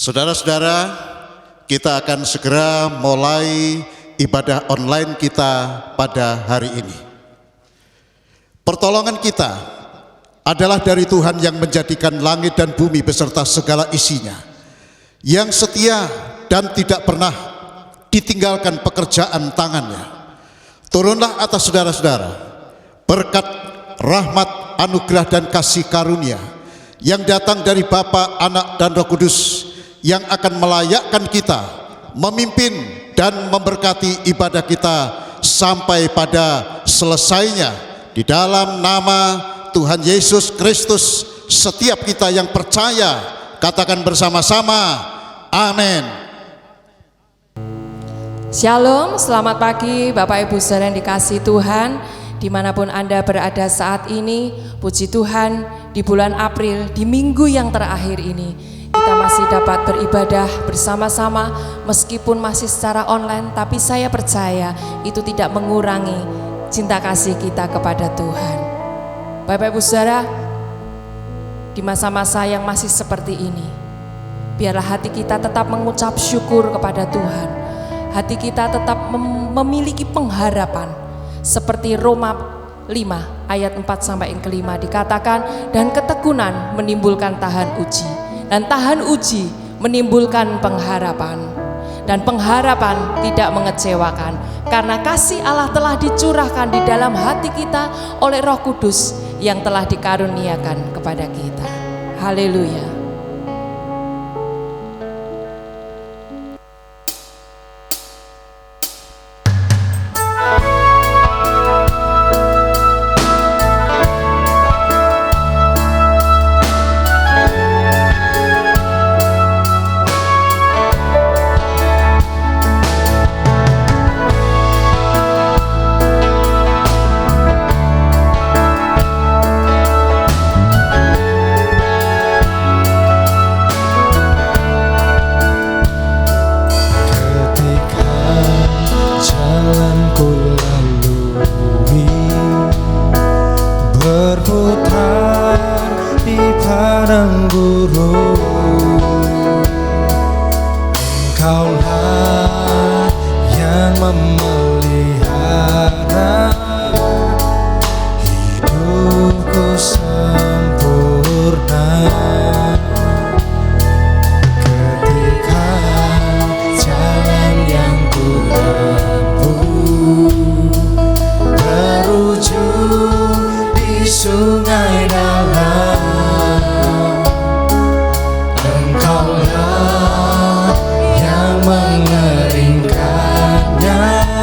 Saudara-saudara, kita akan segera mulai ibadah online kita pada hari ini. Pertolongan kita adalah dari Tuhan yang menjadikan langit dan bumi beserta segala isinya, yang setia dan tidak pernah ditinggalkan pekerjaan tangannya. Turunlah atas saudara-saudara berkat, rahmat, anugerah dan kasih karunia yang datang dari Bapa, Anak dan Roh Kudus, yang akan melayakkan kita memimpin dan memberkati ibadah kita sampai pada selesainya. Di dalam nama Tuhan Yesus Kristus, setiap kita yang percaya katakan bersama-sama, amin. Shalom, selamat pagi Bapak Ibu saudara yang dikasihi Tuhan. Dimanapun Anda berada saat ini, puji Tuhan, di bulan April, di minggu yang terakhir ini, kita masih dapat beribadah bersama-sama meskipun masih secara online, tapi saya percaya itu tidak mengurangi cinta kasih kita kepada Tuhan. Bapak Ibu saudara, di masa-masa yang masih seperti ini, biarlah hati kita tetap mengucap syukur kepada Tuhan. Hati kita tetap memiliki pengharapan, seperti Roma 5 ayat 4 sampai yang kelima dikatakan, dan ketekunan menimbulkan tahan uji, dan tahan uji menimbulkan pengharapan, dan pengharapan tidak mengecewakan, karena kasih Allah telah dicurahkan di dalam hati kita oleh Roh Kudus yang telah dikaruniakan kepada kita. Haleluya. Engkaulah yang mengeringkannya.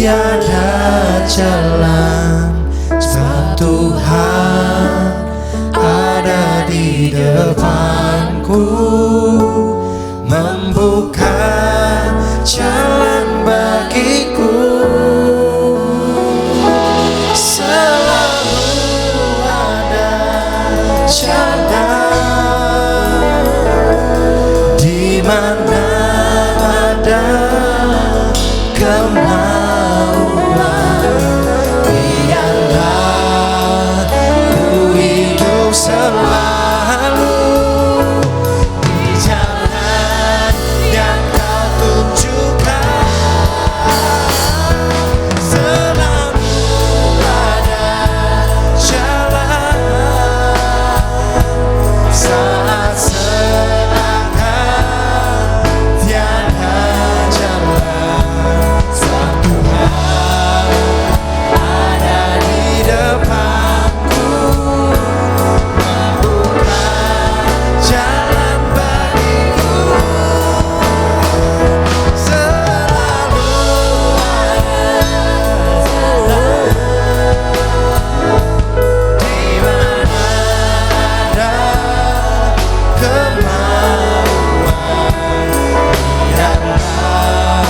tiada jalan sebab Tuhan ada di depanku, membuka jalan bagiku. Selalu ada jalan di mana ada kemauan. Biarlah ku hidup selalu di jalan yang Kau tunjukkan. Selalu ada jalan saat seakan tiada jalan. Sebab Tuhan ada di depanku, membuka jalan bagiku. Selalu di mana ada kemauan. Biarlah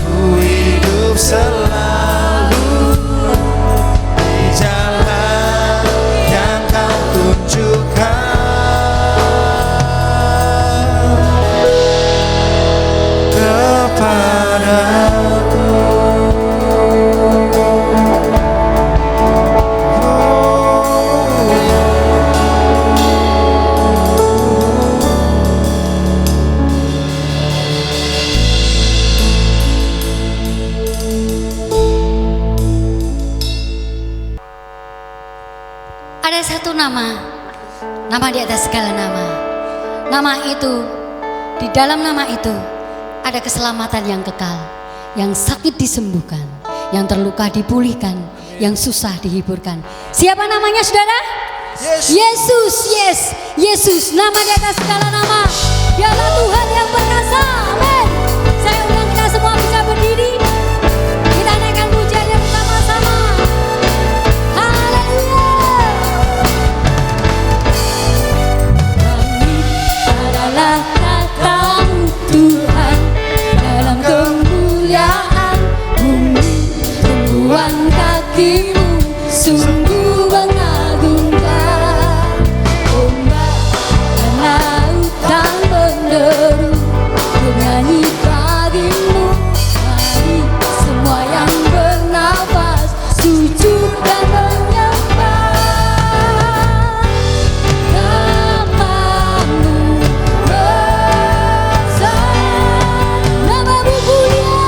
ku hidup selalu di jalan yang Kau tunjukkan kepadaku. Ada satu nama di atas segala nama. Nama itu, di dalam nama itu ada keselamatan yang kekal, yang sakit disembuhkan, yang terluka dipulihkan, yang susah dihiburkan. Siapa namanya, saudara? Yesus, yes, Yesus, nama di atas segala nama. Dialah Tuhan yang perkasa. Amin. Saya undang kita semua bisa berdiri. Kita naikkan pujiannya bersama-sama. Haleluya. Kami adalah kata-Mu Tuhan, dalam kemuliaan bumi, tumpuan kaki-Mu sungguh mengagumkan. Ombak dan lautan menderu, bernyanyi bagi-Mu. Mari semua yang bernafas sujud dan menyembah. Nama-Mu besar, nama-Mu mulia.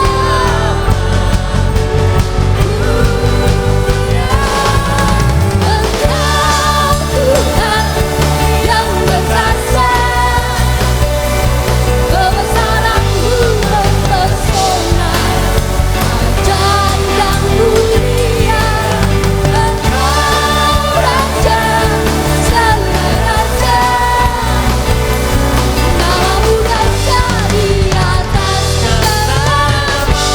Engkau Tuhan yang berkuasa, kebesaran-Mu mempesona, ajaib dan mulia. Engkau Raja segala raja, nama-Mu dahsyat di atas segala nama.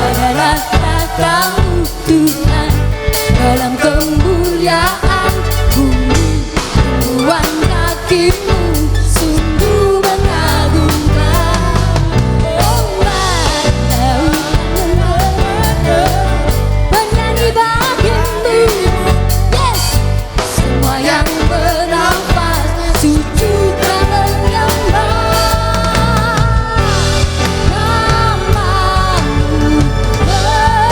Adalah kata-Mu Tuhan, dalam kemuliaan bumi, tumpuan kaki-Mu sungguh mengagumkan. Ombak lautan menderu, bernyanyi bagi-Mu. Yes, semua yang bernafas sujud dan menyembah. Nama-Mu besar,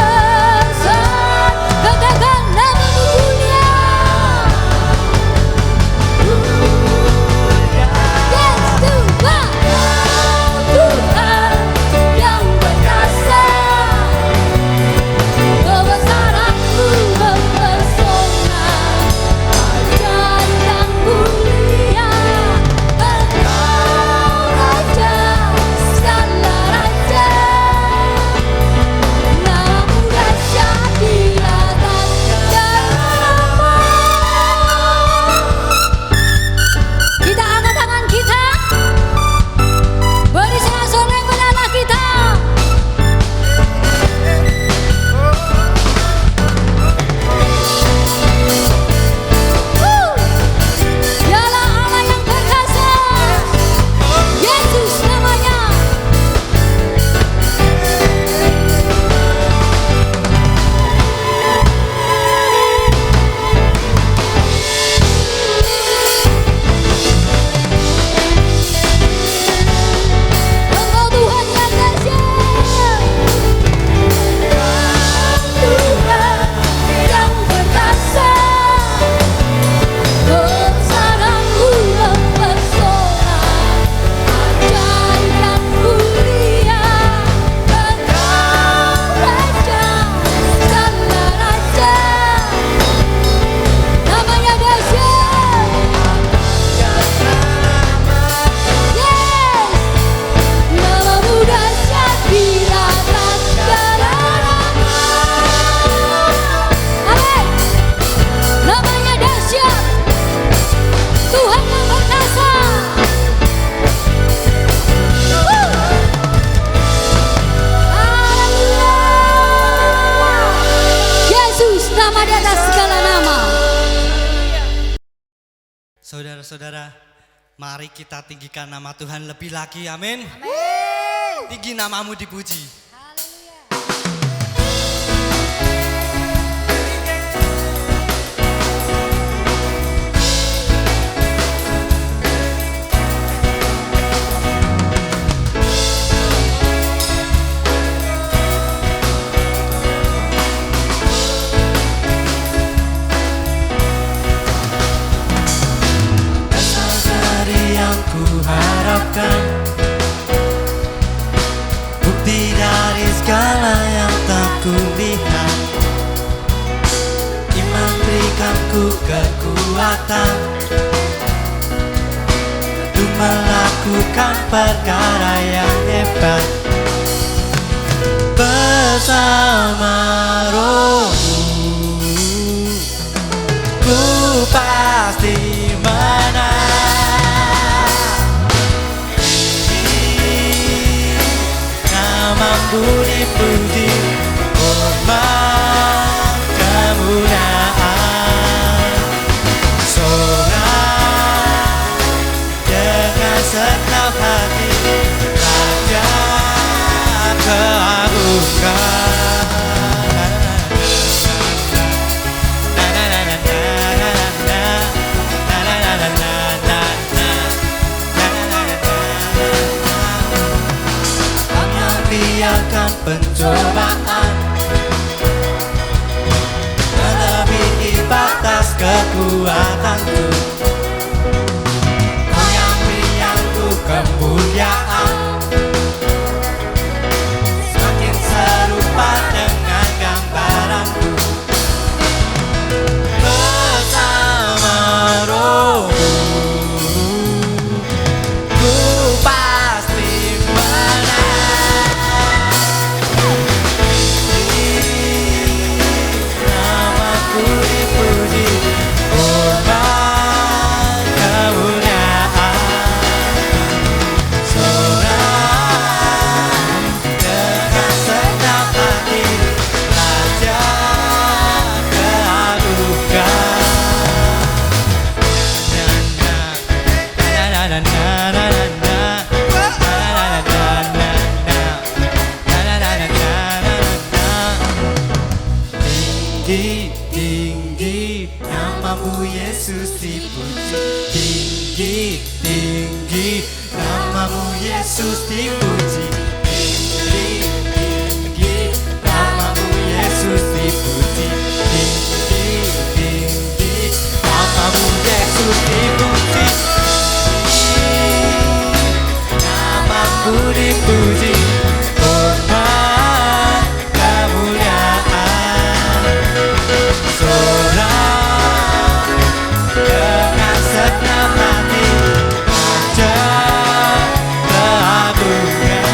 Nama di atas segala nama. Saudara-saudara, mari kita tinggikan nama Tuhan lebih lagi, amin. Tinggi namamu dipuji. Harapkan bukti dari segala yang tak kulihat. Iman berikanku kekuatan untuk melakukan perkara yang hebat. Bersama Rohmu ku pasti menang. Mampu dipuji, hormat kemuliaan. Sorak dengan segenap hati, Raja keagungan. Na na na na na na na na na na na na. Biarkan pencobaan melebihi batas kekuatanku. Kau yang berikanku kemuliaan, semakin serupa dengan gambaranku. Bersama Rohmu ku pasti menang. Tinggi namamu Yesus dipuji. Tinggi namamu Yesus dipuji. Tinggi namamu Yesus dipuji. Tinggi namamu Yesus dipuji. Namamu dipuji. Hormat kemuliaan. Sorak dengan segenap hati, Raja keagungan.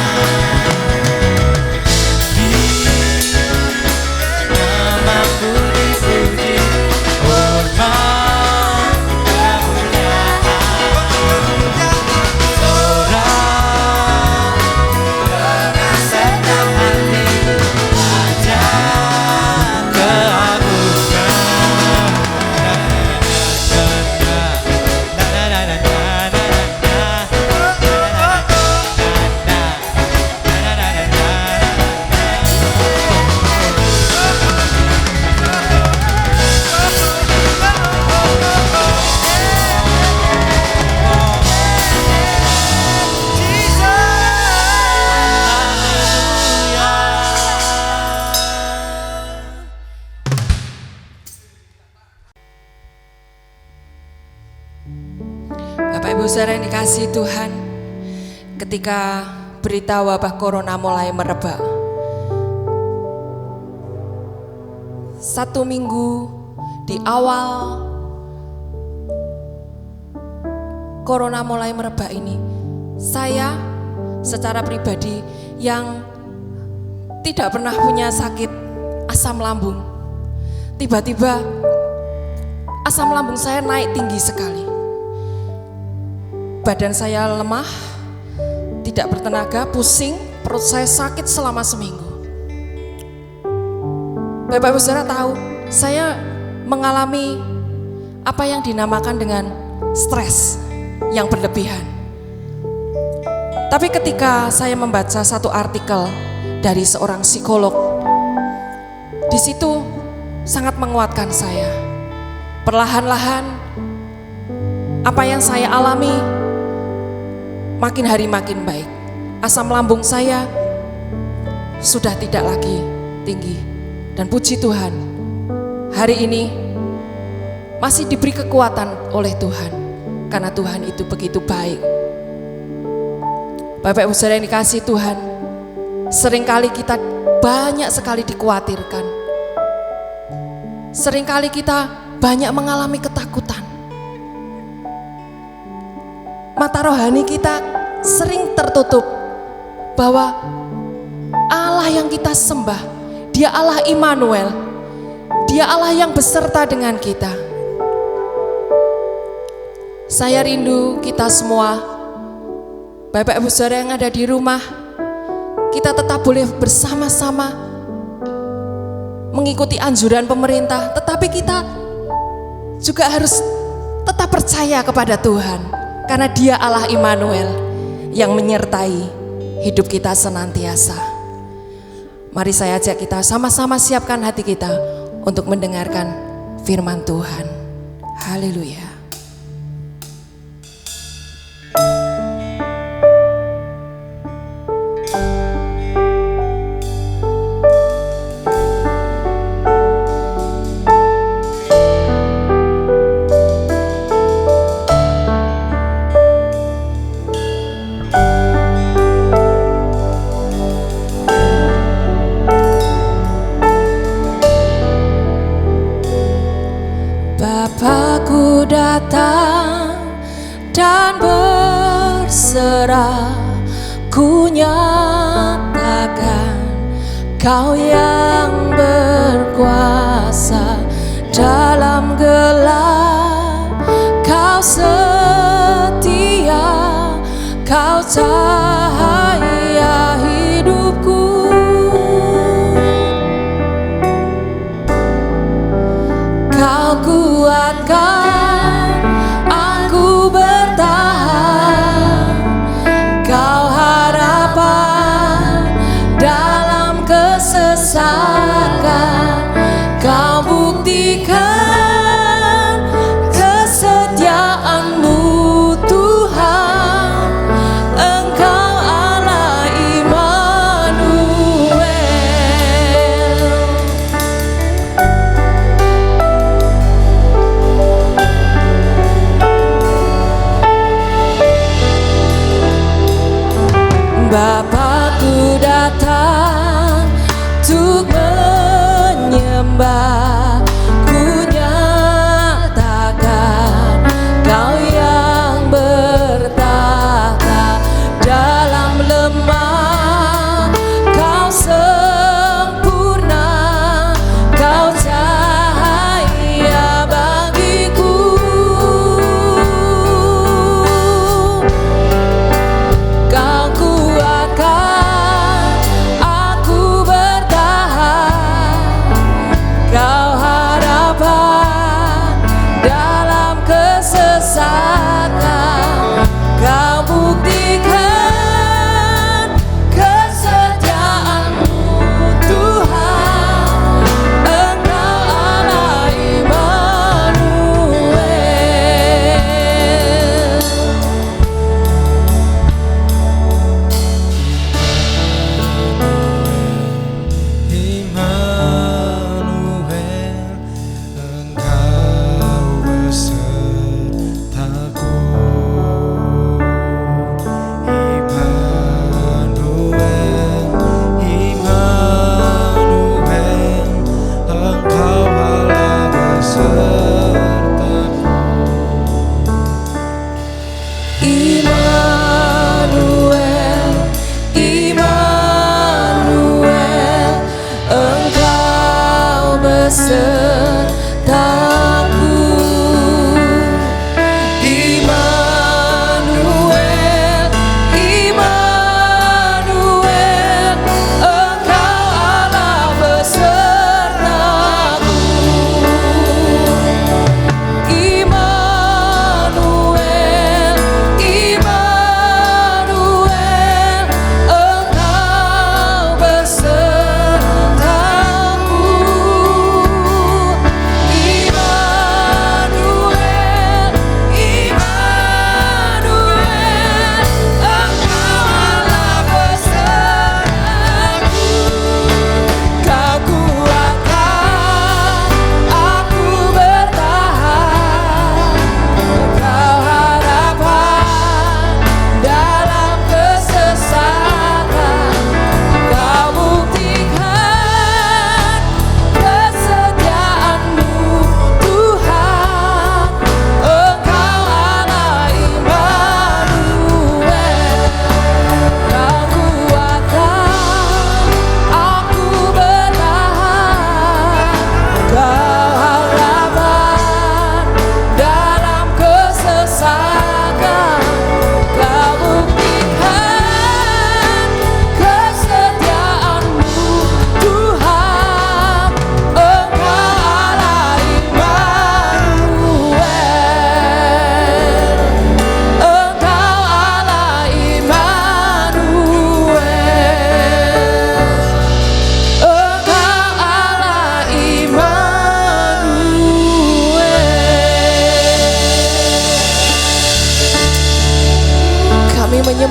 Namamu dipuji, hormat kemuliaan. Sorak dengan segenap hati, Raja keagungan. Bapak Ibu Saudara yang dikasihi Tuhan, ketika berita wabah corona mulai merebak, 1 minggu di awal corona mulai merebak ini, saya secara pribadi yang tidak pernah punya sakit asam lambung, tiba-tiba asam lambung saya naik tinggi sekali. Badan saya lemah, tidak bertenaga, pusing, perut saya sakit selama seminggu. Bapak Ibu Saudara tahu, saya mengalami apa yang dinamakan dengan stres yang berlebihan. Tapi ketika saya membaca satu artikel dari seorang psikolog, di situ sangat menguatkan saya. Perlahan-lahan apa yang saya alami makin hari makin baik. Asam lambung saya sudah tidak lagi tinggi. Dan puji Tuhan, hari ini masih diberi kekuatan oleh Tuhan, karena Tuhan itu begitu baik. Bapak Ibu Saudara yang dikasihi Tuhan, seringkali kita banyak sekali dikhawatirkan. Seringkali kita banyak mengalami ketakutan. Mata rohani kita sering tertutup bahwa Allah yang kita sembah, Dia Allah Immanuel, Dia Allah yang beserta dengan kita. Saya rindu kita semua, Bapak Ibu Saudara yang ada di rumah, kita tetap boleh bersama-sama mengikuti anjuran pemerintah, tetapi kita juga harus tetap percaya kepada Tuhan, karena Dia Allah Immanuel yang menyertai hidup kita senantiasa. Mari saya ajak kita sama-sama siapkan hati kita untuk mendengarkan firman Tuhan. Haleluya. Bapakku datang dan berserah, ku nyatakan Kau yang berkuasa dalam gelap. Kau setia, Kau cahaya hidupku. Kau kuatkan aku bertahan, Kau harapan dalam kesesakan. Kau buktikan kesetiaan-Mu Tuhan, Engkau Allah Immanuel. Bapakku datang untuk menyembah, ku nyatakan Kau yang bertata dalam lemah. Kau sempurna, Kau cahaya bagiku. Kau kuatkan aku bertahan, Kau harapan dalam kesesakan. Kau buktikan kesetiaan-Mu Tuhan, Engkau Allah Immanuel. Immanuel, Engkau besertaku. Immanuel, Engkau Allah besertaku. Immanuel, Immanuel, Engkau besertaku. Immanuel, Immanuel, Engkau Allah besertaku.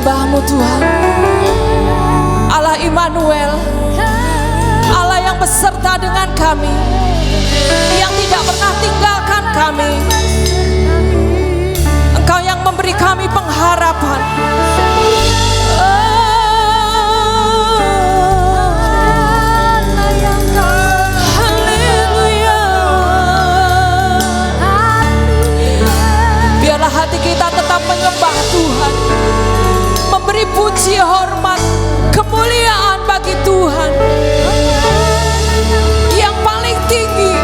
menyembah-Mu Tuhan. Allah Immanuel, Allah yang beserta dengan kami, yang tidak pernah tinggalkan kami. Engkau yang memberi kami pengharapan. Biarlah hati kita tetap menyembah Tuhan, memberi puji, hormat, kemuliaan bagi Tuhan. Yang paling tinggi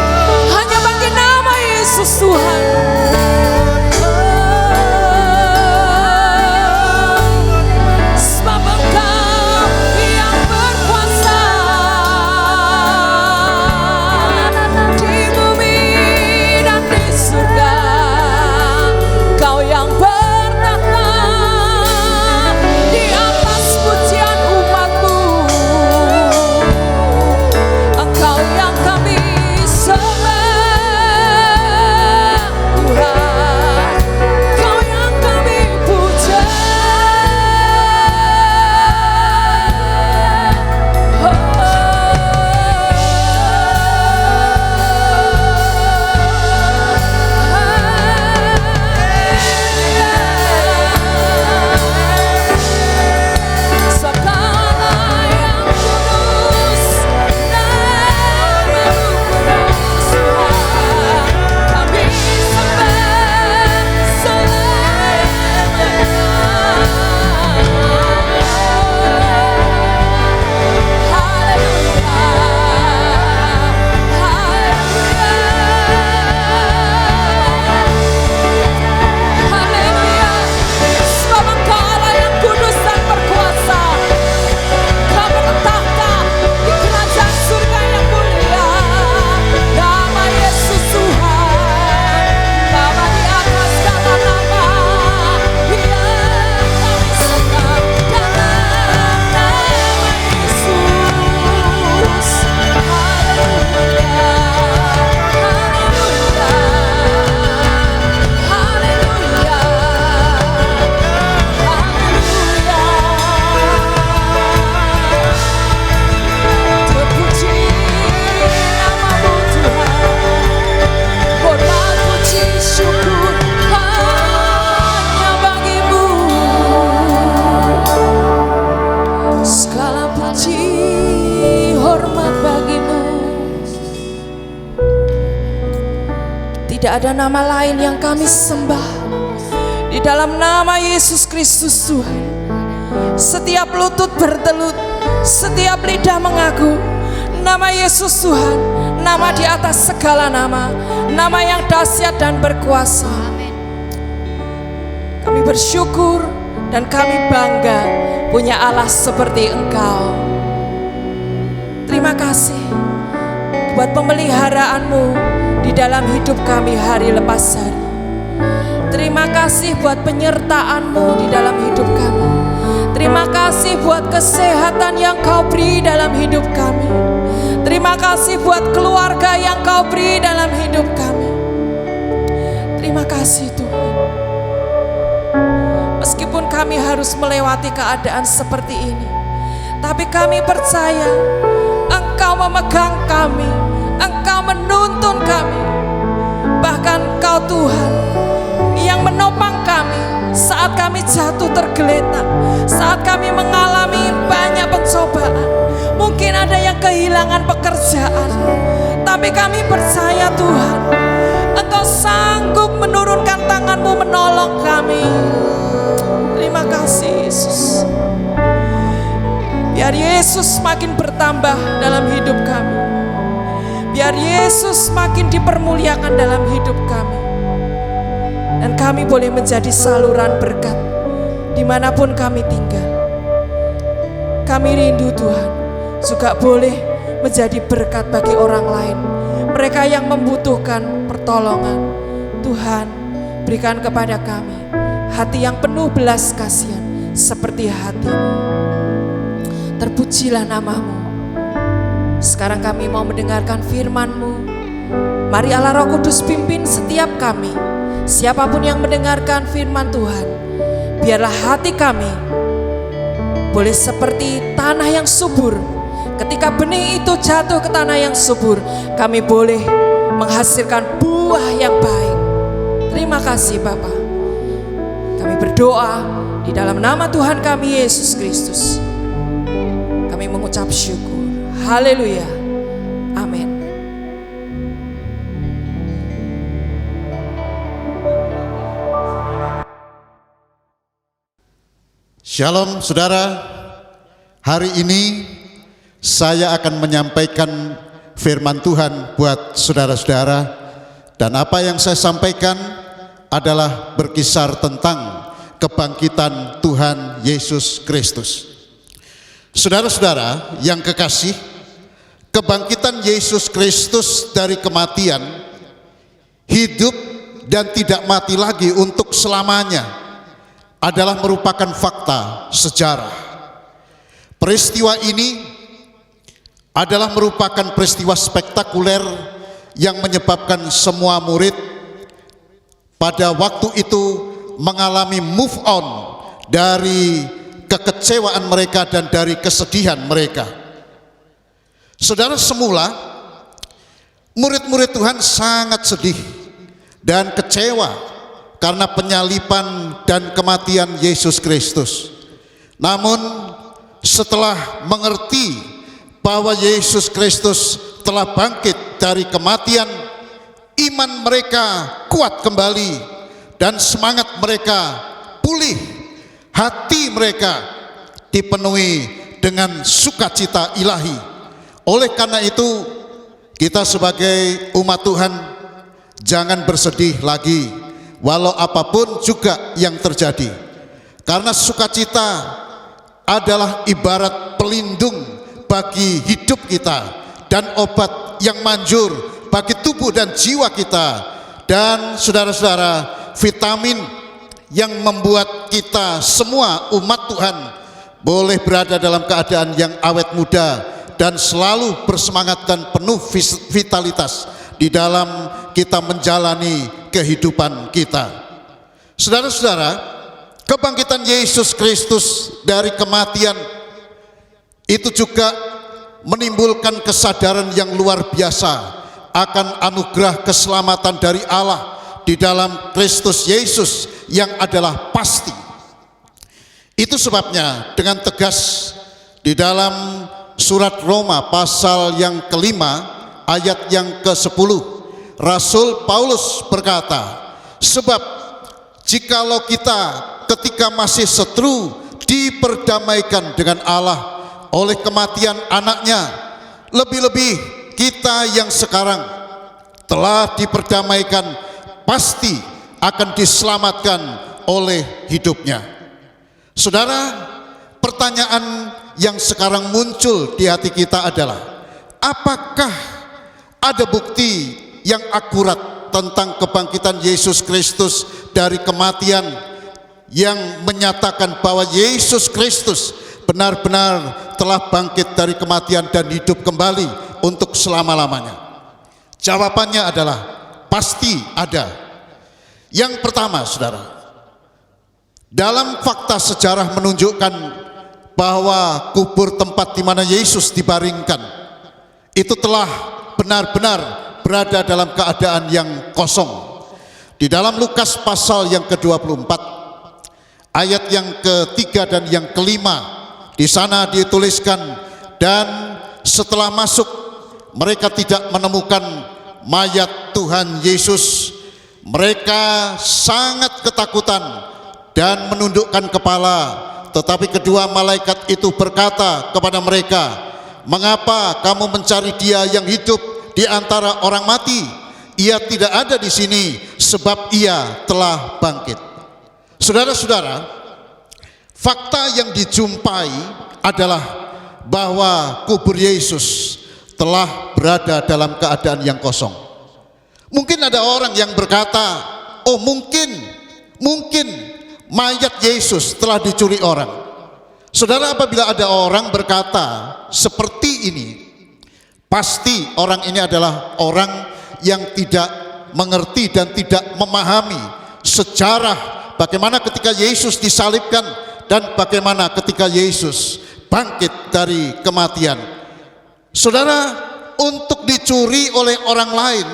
hanya bagi nama Yesus Tuhan. Sebab Engkau yang berkuasa di bumi dan di surga. Engkau yang bertahta di atas pujian umat-Mu. Engkau yang kami sembah Tuhan, Engkau yang kami puja. Segala yang kudus, nama-Mu kudus Tuhan, kami sembah selamanya. Haleluya, haleluya. Sebab Engkau Allah yang kudus dan berkuasa. Kau bertahta di kerajaan surga yang mulia. Nama Yesus Tuhan, nama di atas segala nama. Yang kami sembah dalam nama Yesus. Haleluya, haleluya, terpuji nama-Mu Tuhan, hormat, puji, syukur hanya bagi-Mu. Segala puji, hormat bagi-Mu. Tidak ada nama lain yang kami sembah di dalam nama Yesus Kristus Tuhan. Setiap lutut bertelut, setiap lidah mengaku nama Yesus Tuhan, nama di atas segala nama, nama yang dahsyat dan berkuasa. Kami bersyukur dan kami bangga punya Allah seperti Engkau. Terima kasih buat pemeliharaan-Mu di dalam hidup kami hari lepas hari. Terima kasih buat penyertaan-Mu di dalam hidup kami. Terima kasih buat kesehatan yang Kau beri dalam hidup kami. Terima kasih buat keluarga yang Kau beri dalam hidup kami. Terima kasih Tuhan. Meskipun kami harus melewati keadaan seperti ini, tapi kami percaya Engkau memegang kami, Engkau menuntun kami. Bahkan Engkau Tuhan yang menopang kami saat kami jatuh tergeletak, saat kami mengalami banyak pencobaan. Mungkin ada yang kehilangan pekerjaan, tapi kami percaya Tuhan, Engkau sanggup menurunkan tangan-Mu menolong kami. Terima kasih Yesus. Biar Yesus makin bertambah dalam hidup kami. Biar Yesus makin dipermuliakan dalam hidup kami. Dan kami boleh menjadi saluran berkat dimanapun kami tinggal. Kami rindu Tuhan juga boleh menjadi berkat bagi orang lain, mereka yang membutuhkan pertolongan. Tuhan, berikan kepada kami hati yang penuh belas kasihan seperti hati-Mu. Terpujilah nama-Mu. Sekarang kami mau mendengarkan firman-Mu. Mari Allah Roh Kudus pimpin setiap kami. Siapapun yang mendengarkan firman Tuhan, biarlah hati kami boleh seperti tanah yang subur. Ketika benih itu jatuh ke tanah yang subur, kami boleh menghasilkan buah yang baik. Terima kasih Bapa. Kami berdoa di dalam nama Tuhan kami Yesus Kristus. Kami mengucap syukur. Haleluya. Amin. Shalom saudara, hari ini saya akan menyampaikan firman Tuhan buat saudara-saudara, dan apa yang saya sampaikan adalah berkisar tentang kebangkitan Tuhan Yesus Kristus. Saudara-saudara yang kekasih, kebangkitan Yesus Kristus dari kematian, hidup dan tidak mati lagi untuk selamanya, adalah merupakan fakta sejarah. Peristiwa ini adalah merupakan peristiwa spektakuler yang menyebabkan semua murid pada waktu itu mengalami move on dari kekecewaan mereka dan dari kesedihan mereka. Saudara, semula murid-murid Tuhan sangat sedih dan kecewa karena penyaliban dan kematian Yesus Kristus. Namun setelah mengerti bahwa Yesus Kristus telah bangkit dari kematian, iman mereka kuat kembali dan semangat mereka pulih. Hati mereka dipenuhi dengan sukacita ilahi. Oleh karena itu, kita sebagai umat Tuhan jangan bersedih lagi walau apapun juga yang terjadi, karena sukacita adalah ibarat pelindung bagi hidup kita dan obat yang manjur bagi tubuh dan jiwa kita, dan saudara-saudara, vitamin yang membuat kita semua umat Tuhan boleh berada dalam keadaan yang awet muda dan selalu bersemangat dan penuh vitalitas di dalam kita menjalani kehidupan kita. Saudara-saudara, kebangkitan Yesus Kristus dari kematian itu juga menimbulkan kesadaran yang luar biasa akan anugerah keselamatan dari Allah di dalam Kristus Yesus yang adalah pasti. Itu sebabnya dengan tegas di dalam surat Roma pasal yang kelima ayat yang ke-10, Rasul Paulus berkata, sebab jikalau kita ketika masih seteru diperdamaikan dengan Allah oleh kematian anaknya, lebih-lebih kita yang sekarang telah diperdamaikan pasti akan diselamatkan oleh hidupnya. Saudara, pertanyaan yang sekarang muncul di hati kita adalah, apakah ada bukti yang akurat tentang kebangkitan Yesus Kristus dari kematian yang menyatakan bahwa Yesus Kristus benar-benar telah bangkit dari kematian dan hidup kembali untuk selama-lamanya? Jawabannya adalah pasti ada. Yang pertama, saudara, dalam fakta sejarah menunjukkan bahwa kubur tempat di mana Yesus dibaringkan itu telah benar-benar berada dalam keadaan yang kosong. Di dalam Lukas pasal yang ke-24 ayat yang ketiga dan yang kelima, di sana dituliskan, dan setelah masuk mereka tidak menemukan mayat Tuhan Yesus. Mereka sangat ketakutan dan menundukkan kepala, tetapi kedua malaikat itu berkata kepada mereka, mengapa kamu mencari Dia yang hidup di antara orang mati? Ia tidak ada di sini, sebab Ia telah bangkit. Saudara-saudara, fakta yang dijumpai adalah bahwa kubur Yesus telah berada dalam keadaan yang kosong. Mungkin ada orang yang berkata, oh mungkin mayat Yesus telah dicuri orang. Saudara, apabila ada orang berkata seperti ini, pasti orang ini adalah orang yang tidak mengerti dan tidak memahami sejarah bagaimana ketika Yesus disalibkan dan bagaimana ketika Yesus bangkit dari kematian. Saudara, untuk dicuri oleh orang lain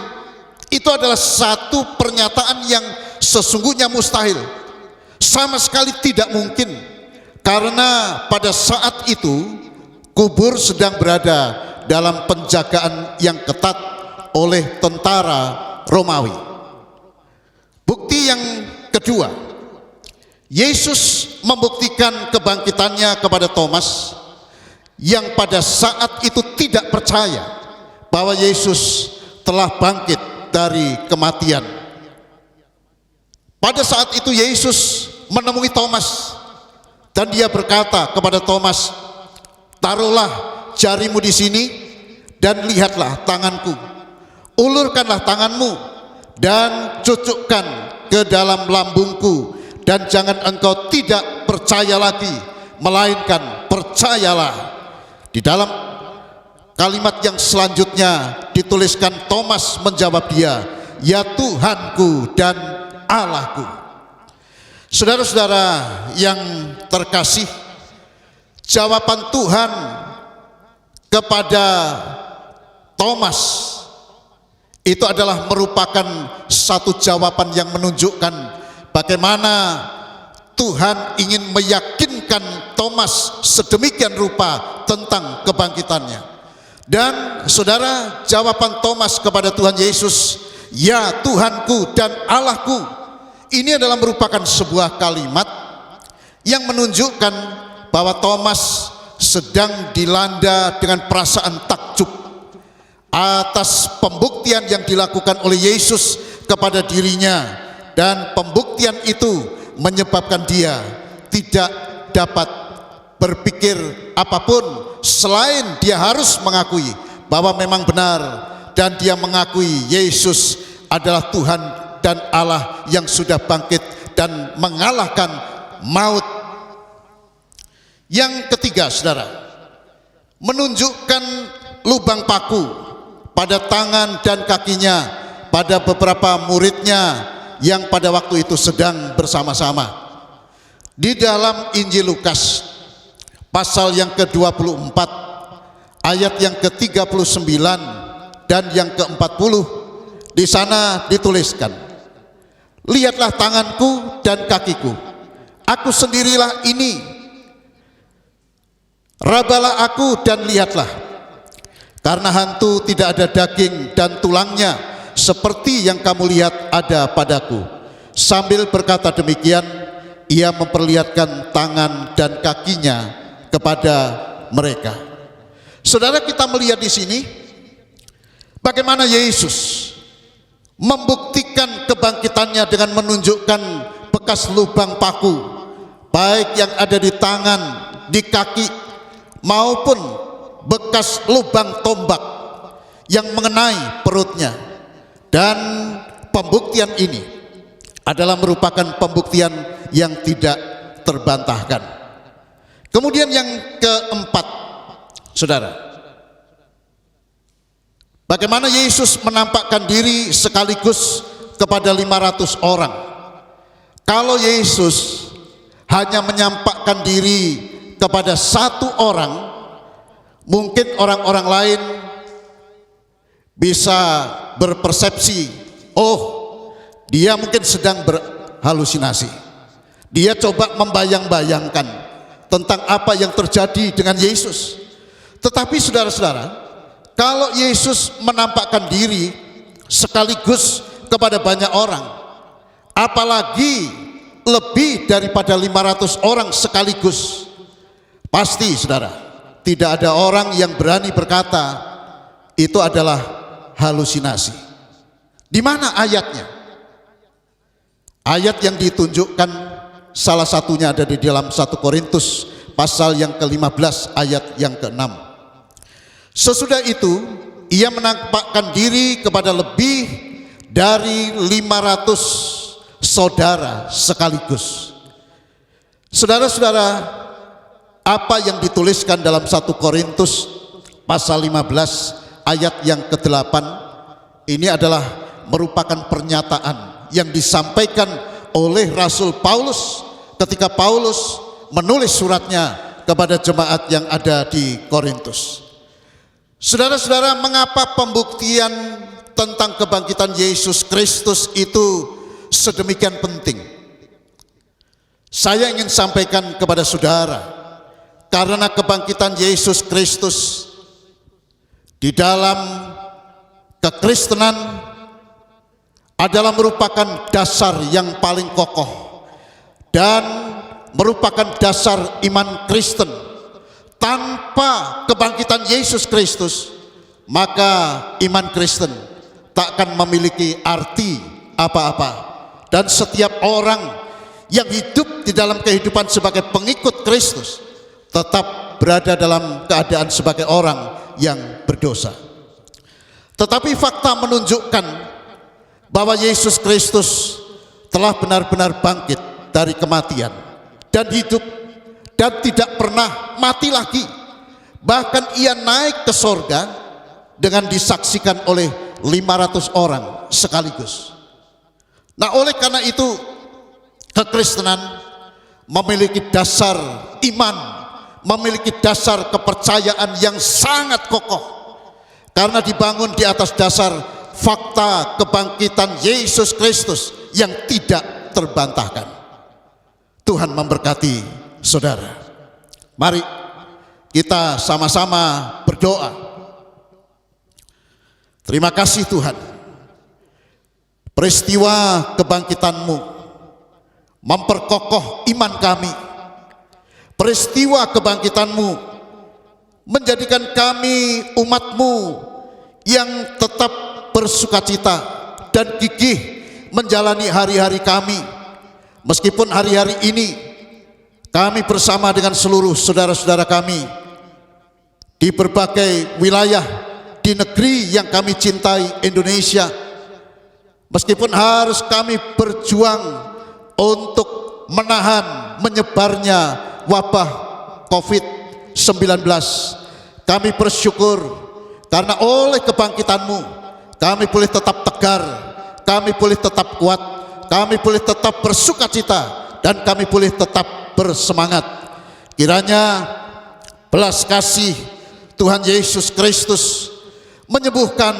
itu adalah satu pernyataan yang sesungguhnya mustahil, sama sekali tidak mungkin, karena pada saat itu kubur sedang berada dalam penjagaan yang ketat oleh tentara Romawi. Bukti yang kedua, Yesus membuktikan kebangkitannya kepada Thomas yang pada saat itu tidak percaya bahwa Yesus telah bangkit dari kematian. Pada saat itu Yesus menemui Thomas dan dia berkata kepada Thomas, "Taruhlah jarimu di sini dan lihatlah tanganku. Ulurkanlah tanganmu dan cucukkan ke dalam lambungku, dan jangan engkau tidak percaya lagi, melainkan percayalah." Di dalam kalimat yang selanjutnya dituliskan, Thomas menjawab dia, "Ya Tuhanku dan Allahku." Saudara-saudara yang terkasih, jawaban Tuhan kepada Thomas itu adalah merupakan satu jawaban yang menunjukkan bagaimana Tuhan ingin meyakinkan Thomas sedemikian rupa tentang kebangkitannya. Dan saudara, jawaban Thomas kepada Tuhan Yesus, "Ya Tuhanku dan Allahku," ini adalah merupakan sebuah kalimat yang menunjukkan bahwa Thomas sedang dilanda dengan perasaan takjub atas pembuktian yang dilakukan oleh Yesus kepada dirinya, dan pembuktian itu menyebabkan dia tidak dapat berpikir apapun selain dia harus mengakui bahwa memang benar, dan dia mengakui Yesus adalah Tuhan dan Allah yang sudah bangkit dan mengalahkan maut. Yang ketiga, saudara, menunjukkan lubang paku pada tangan dan kakinya pada beberapa muridnya yang pada waktu itu sedang bersama-sama. Di dalam Injil Lukas pasal yang ke-24 ayat yang ke-39 dan yang ke-40, di sana dituliskan, "Lihatlah tanganku dan kakiku, aku sendirilah ini. Rabalah aku dan lihatlah, karena hantu tidak ada daging dan tulangnya seperti yang kamu lihat ada padaku." Sambil berkata demikian, ia memperlihatkan tangan dan kakinya kepada mereka. Saudara, kita melihat di sini bagaimana Yesus membuktikan kebangkitannya dengan menunjukkan bekas lubang paku, baik yang ada di tangan, di kaki, maupun bekas lubang tombak yang mengenai perutnya. Dan pembuktian ini adalah merupakan pembuktian yang tidak terbantahkan. Kemudian yang keempat, saudara, bagaimana Yesus menampakkan diri sekaligus kepada 500 orang. Kalau Yesus hanya menyampaikan diri kepada satu orang, mungkin orang-orang lain bisa berpersepsi, oh, dia mungkin sedang berhalusinasi. Dia coba membayang-bayangkan tentang apa yang terjadi dengan Yesus. Tetapi saudara-saudara, kalau Yesus menampakkan diri sekaligus kepada banyak orang, apalagi lebih daripada 500 orang sekaligus, pasti saudara, tidak ada orang yang berani berkata itu adalah halusinasi. Di mana ayatnya? Ayat yang ditunjukkan salah satunya ada di dalam 1 Korintus pasal yang ke-15 ayat yang ke-6. Sesudah itu ia menampakkan diri kepada lebih dari 500 saudara sekaligus. Saudara-saudara, apa yang dituliskan dalam 1 Korintus pasal 15 ayat yang ke-8 ini adalah merupakan pernyataan yang disampaikan oleh Rasul Paulus ketika Paulus menulis suratnya kepada jemaat yang ada di Korintus. Saudara-saudara, mengapa pembuktian tentang kebangkitan Yesus Kristus itu sedemikian penting? Saya ingin sampaikan kepada saudara, karena kebangkitan Yesus Kristus di dalam kekristenan adalah merupakan dasar yang paling kokoh dan merupakan dasar iman Kristen. Tanpa kebangkitan Yesus Kristus, maka iman Kristen tak akan memiliki arti apa-apa. Dan setiap orang yang hidup di dalam kehidupan sebagai pengikut Kristus tetap berada dalam keadaan sebagai orang yang berdosa. Tetapi fakta menunjukkan bahwa Yesus Kristus telah benar-benar bangkit dari kematian dan hidup dan tidak pernah mati lagi. Bahkan ia naik ke sorga dengan disaksikan oleh 500 orang sekaligus. Nah, oleh karena itu kekristenan memiliki dasar iman, memiliki dasar kepercayaan yang sangat kokoh, karena dibangun di atas dasar fakta kebangkitan Yesus Kristus yang tidak terbantahkan. Tuhan memberkati saudara. Mari kita sama-sama berdoa. Terima kasih Tuhan, peristiwa kebangkitan-Mu memperkokoh iman kami. Peristiwa kebangkitan-Mu menjadikan kami umat-Mu yang tetap bersukacita dan gigih menjalani hari-hari kami. Meskipun hari-hari ini kami bersama dengan seluruh saudara-saudara kami di berbagai wilayah di negeri yang kami cintai, Indonesia, meskipun harus kami berjuang untuk menahan menyebarnya wabah COVID-19, kami bersyukur karena oleh kebangkitan-Mu kami boleh tetap tegar, kami boleh tetap kuat, kami boleh tetap bersukacita, dan kami boleh tetap bersemangat. Kiranya belas kasih Tuhan Yesus Kristus menyembuhkan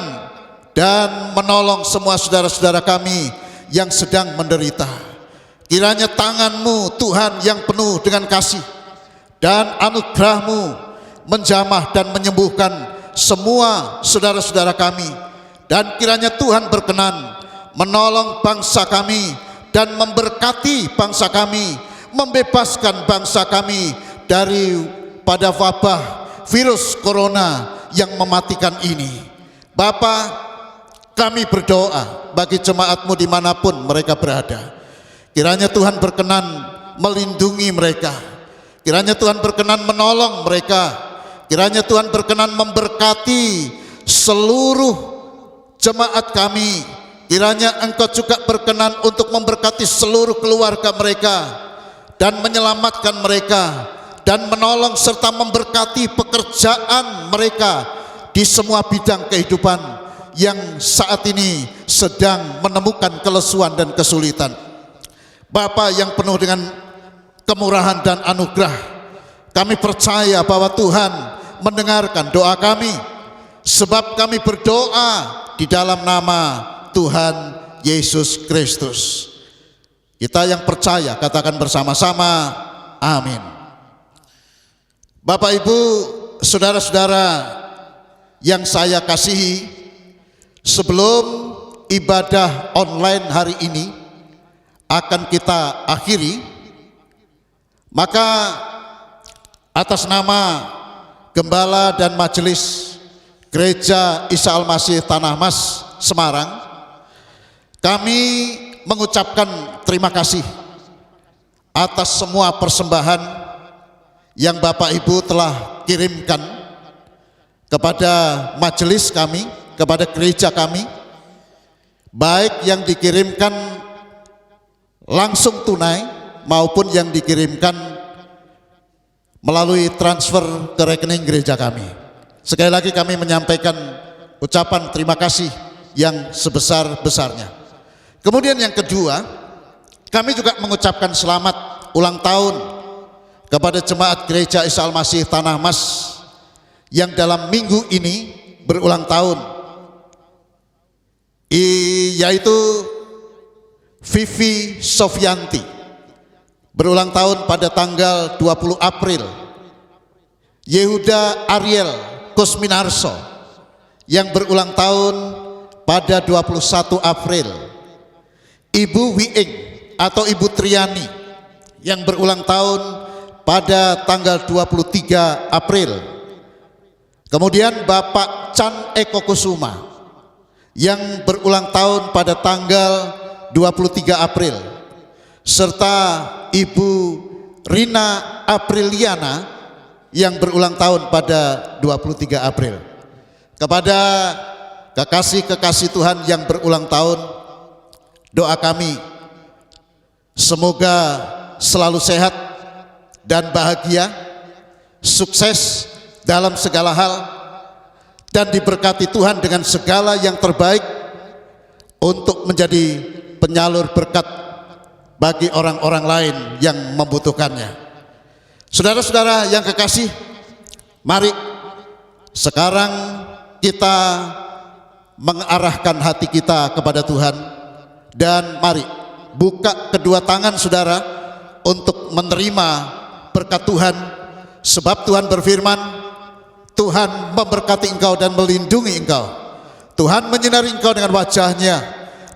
dan menolong semua saudara-saudara kami yang sedang menderita. Kiranya tangan-Mu Tuhan yang penuh dengan kasih dan anugerah-Mu menjamah dan menyembuhkan semua saudara-saudara kami. Dan kiranya Tuhan berkenan menolong bangsa kami dan memberkati bangsa kami, membebaskan bangsa kami daripada wabah virus corona yang mematikan ini. Bapa, kami berdoa bagi jemaat-Mu dimanapun mereka berada. Kiranya Tuhan berkenan melindungi mereka. Kiranya Tuhan berkenan menolong mereka. Kiranya Tuhan berkenan memberkati seluruh jemaat kami. Kiranya Engkau juga berkenan untuk memberkati seluruh keluarga mereka dan menyelamatkan mereka dan menolong serta memberkati pekerjaan mereka di semua bidang kehidupan yang saat ini sedang menemukan kelesuan dan kesulitan. Bapa yang penuh dengan kemurahan dan anugerah, kami percaya bahwa Tuhan mendengarkan doa kami, sebab kami berdoa di dalam nama Tuhan Yesus Kristus. Kita yang percaya katakan bersama-sama, amin. Bapak, Ibu, saudara-saudara yang saya kasihi, sebelum ibadah online hari ini akan kita akhiri, maka atas nama Gembala dan Majelis Gereja Isa Al-Masih Tanah Mas Semarang, kami mengucapkan terima kasih atas semua persembahan yang Bapak Ibu telah kirimkan kepada majelis kami, kepada gereja kami, baik yang dikirimkan langsung tunai maupun yang dikirimkan melalui transfer ke rekening gereja kami. Sekali lagi kami menyampaikan ucapan terima kasih yang sebesar-besarnya. Kemudian yang kedua, kami juga mengucapkan selamat ulang tahun kepada jemaat Gereja Isa Al-Masih Tanah Mas yang dalam minggu ini berulang tahun, yaitu Vivi Sofyanti berulang tahun pada tanggal 20 April, Yehuda Ariel Kusminarso yang berulang tahun pada 21 April, Ibu Wiing atau Ibu Triani yang berulang tahun pada tanggal 23 April. Kemudian Bapak Chan Eko Kusuma yang berulang tahun pada tanggal 23 April, serta Ibu Rina Apriliana yang berulang tahun pada 23 April. Kepada kekasih-kekasih Tuhan yang berulang tahun, doa kami semoga selalu sehat dan bahagia, sukses dalam segala hal, dan diberkati Tuhan dengan segala yang terbaik untuk menjadi penyalur berkat bagi orang-orang lain yang membutuhkannya. Saudara-saudara yang kekasih, mari sekarang kita mengarahkan hati kita kepada Tuhan, dan mari buka kedua tangan saudara untuk menerima berkat Tuhan, sebab Tuhan berfirman, Tuhan memberkati engkau dan melindungi engkau. Tuhan menyinari engkau dengan wajahnya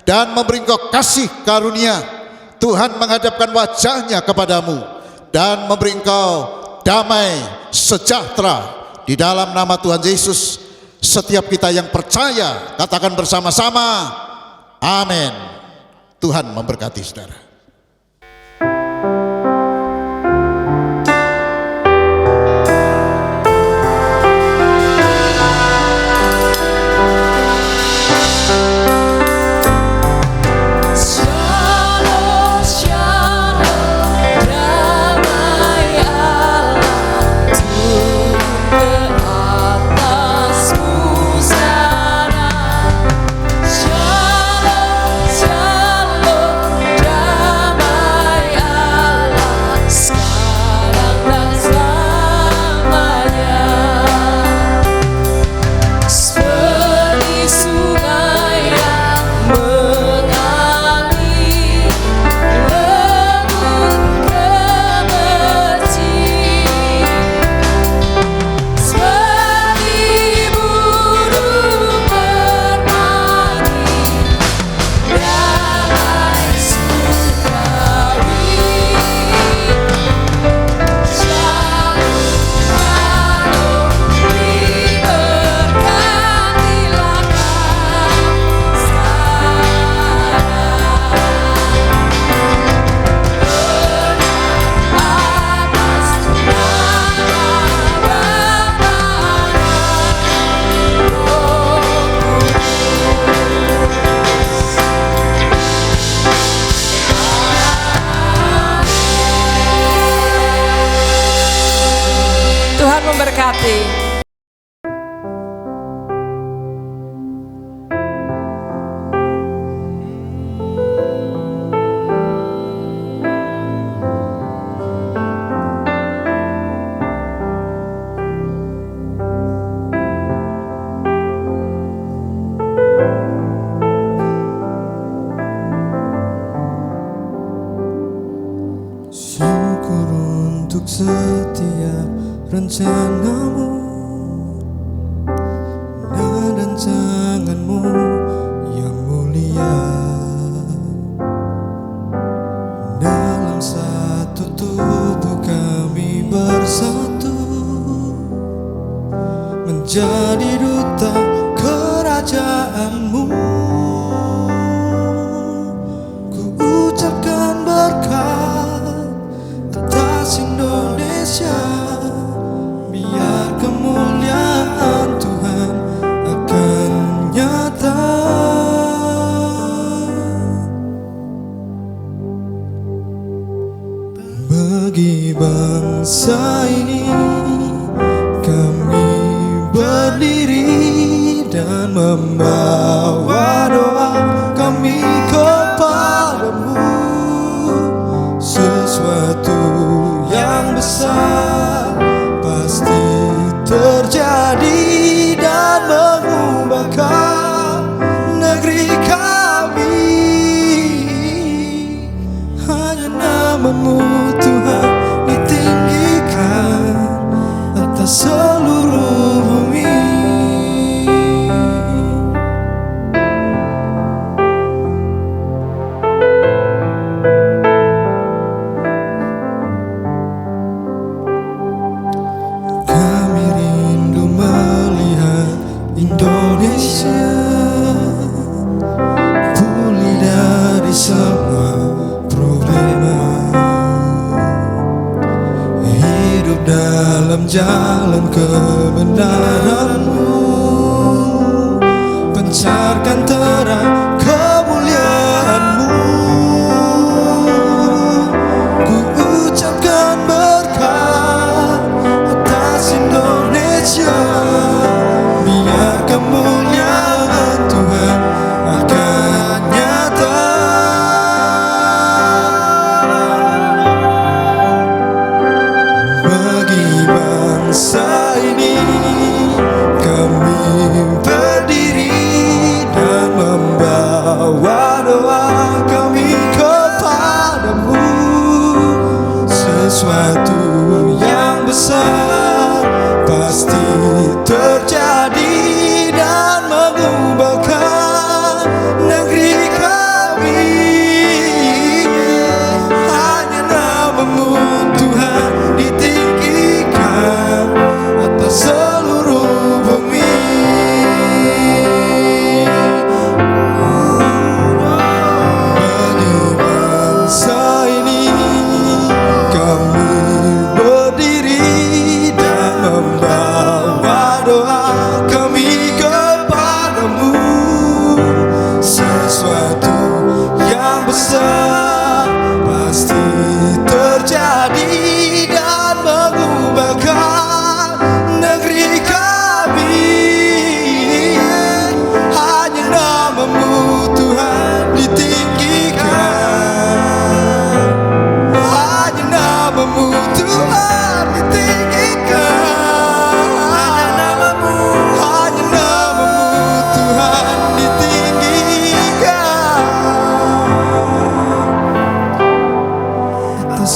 dan memberi engkau kasih karunia. Tuhan menghadapkan wajahnya kepadamu dan memberi engkau damai sejahtera. Di dalam nama Tuhan Yesus, setiap kita yang percaya katakan bersama-sama, amin. Tuhan memberkati saudara. Tuhan memberkati. Syukur untuk setiap rencanamu dan rancanganmu yang mulia. Dalam satu tubuh kami bersatu, menjadi duta kerajaanmu. Ku ucapkan berkat atas Indonesia, biar kemuliaan Tuhan akan nyata. Bagi bangsa ini kami berdiri dan membawa doa kami kepadamu. Sesuatu yang besar namamu Tuhan ditinggikan atas seluruh bumi. Kami rindu melihat Indonesia pulih dari semua problema, hidup dalam jalan kebenaran-Mu, pancarkan terang kemuliaan-Mu. Ku ucapkan berkat atas Indonesia, biar kemuliaan Tuhan akan nyata. Bagi bangsa ini kami berdiri dan membawa doa kami kepadamu. Sesuatu yang besar pasti terjadi dan mengubahkan negeri kami. Hanya namamu Tuhan ditinggikan atas seluruh bumi. Bagi bangsa ini kami berdiri dan membawa doa kami kepadamu. Sesuatu yang besar pasti terjadi dan mengubahkan negeri kami. Hanya namamu Tuhan ditinggikan, hanya namamu Tuhan ditinggikan, hanya namamu Tuhan ditinggikan atas